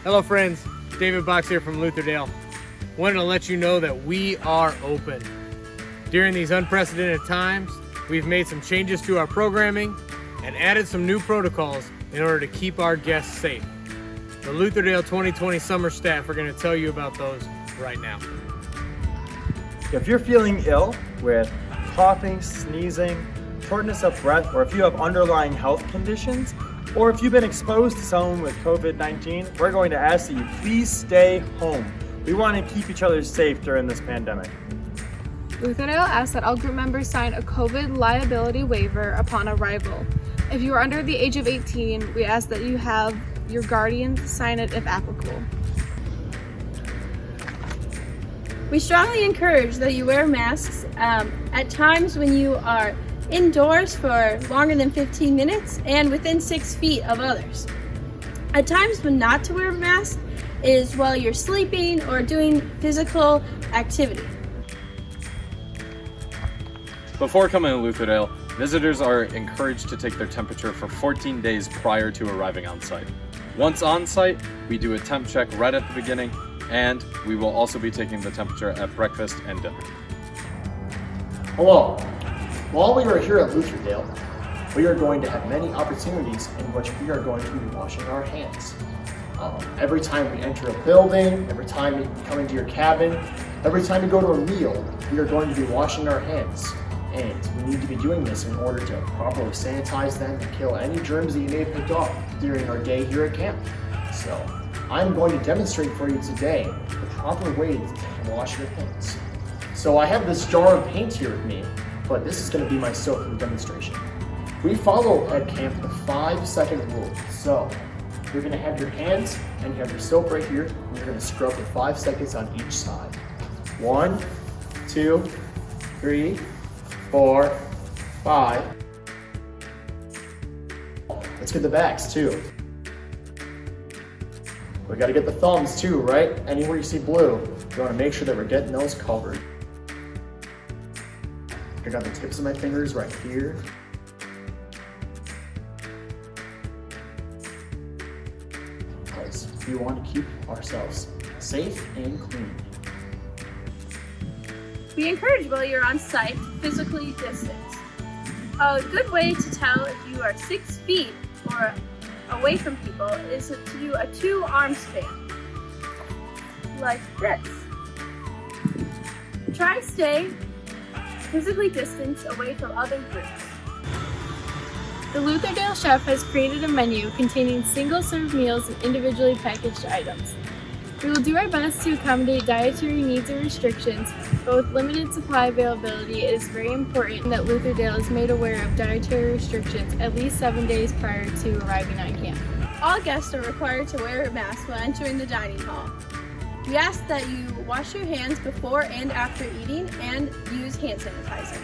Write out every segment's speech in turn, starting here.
Hello friends, David Box here from Lutherdale. Wanted to let you know that we are open. During these unprecedented times, we've made some changes to our programming and added some new protocols in order to keep our guests safe. The Lutherdale 2020 summer staff are going to tell you about those right now. If you're feeling ill with coughing, sneezing, shortness of breath, or if you have underlying health conditions, or if you've been exposed to someone with COVID-19, we're going to ask that you please stay home. We want to keep each other safe during this pandemic. Lutherdale asks that all group members sign a COVID liability waiver upon arrival. If you are under the age of 18, we ask that you have your guardians sign it if applicable. We strongly encourage that you wear masks at times when you are indoors for longer than 15 minutes and within 6 feet of others. At times when not to wear a mask is while you're sleeping or doing physical activity. Before coming to Lutherdale, visitors are encouraged to take their temperature for 14 days prior to arriving on site. Once on site, we do a temp check right at the beginning, and we will also be taking the temperature at breakfast and dinner. Hello. While we are here at Lutherdale, we are going to have many opportunities in which we are going to be washing our hands. Every time we enter a building, every time you come into your cabin, every time you go to a meal, we are going to be washing our hands. And we need to be doing this in order to properly sanitize them and kill any germs that you may have picked up during our day here at camp. So I'm going to demonstrate for you today the proper way to wash your hands. So I have this jar of paint here with me, but this is going to be my soap for the demonstration. We follow at camp the 5-second rule. So you're going to have your hands and you have your soap right here, and you're going to scrub for 5 seconds on each side. 1, 2, 3, 4, 5. Let's get the backs too. We got to get the thumbs too, right? Anywhere you see blue, you want to make sure that we're getting those covered. I got the tips of my fingers right here. Because we want to keep ourselves safe and clean. We encourage while you're on site to physically distance. A good way to tell if you are 6 feet or away from people is to do a 2-arm span, like this. Try to stay physically distanced away from other groups. The Lutherdale chef has created a menu containing single-serve meals and individually packaged items. We will do our best to accommodate dietary needs and restrictions, but with limited supply availability, it is very important that Lutherdale is made aware of dietary restrictions at least 7 days prior to arriving on camp. All guests are required to wear a mask when entering the dining hall. We ask that you wash your hands before and after eating and use hand sanitizer.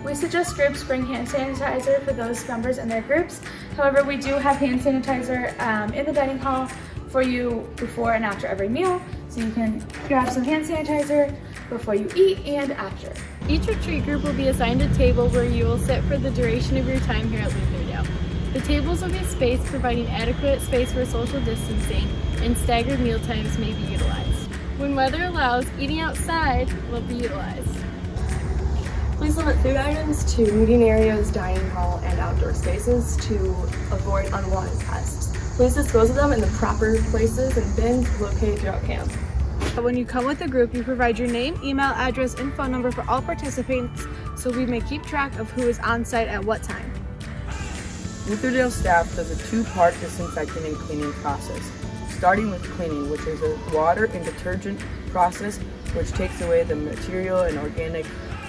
We suggest groups bring hand sanitizer for those members in their groups. However, we do have hand sanitizer in the dining hall for you before and after every meal, so you can grab some hand sanitizer before you eat and after. Each retreat group will be assigned a table where you will sit for the duration of your time here at Lutherdale. The tables will be spaced, providing adequate space for social distancing, and staggered meal times may be utilized. When weather allows, eating outside will be utilized. Please limit food items to meeting areas, dining hall, and outdoor spaces to avoid unwanted pests. Please dispose of them in the proper places and bins located throughout camp. When you come with a group, you provide your name, email, address, and phone number for all participants so we may keep track of who is on site at what time. Lutherdale staff does a 2-part disinfecting and cleaning process, starting with cleaning, which is a water and detergent process which takes away the material and organic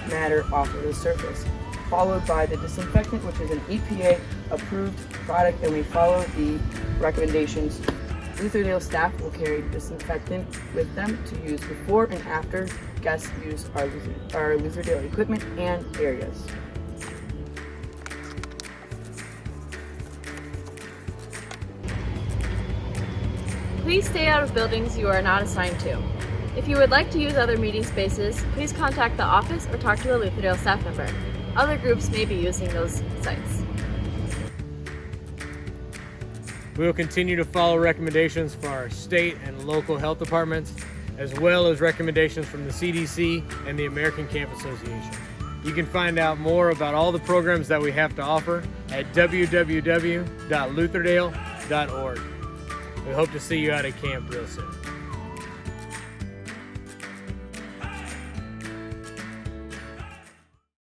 matter off of the surface, followed by the disinfectant, which is an EPA approved product, and we follow the recommendations. Lutherdale staff will carry disinfectant with them to use before and after guests use our Lutherdale equipment and areas. Please stay out of buildings you are not assigned to. If you would like to use other meeting spaces, please contact the office or talk to a Lutherdale staff member. Other groups may be using those sites. We will continue to follow recommendations for our state and local health departments, as well as recommendations from the CDC and the American Camp Association. You can find out more about all the programs that we have to offer at www.lutherdale.org. We hope to see you out at camp real soon.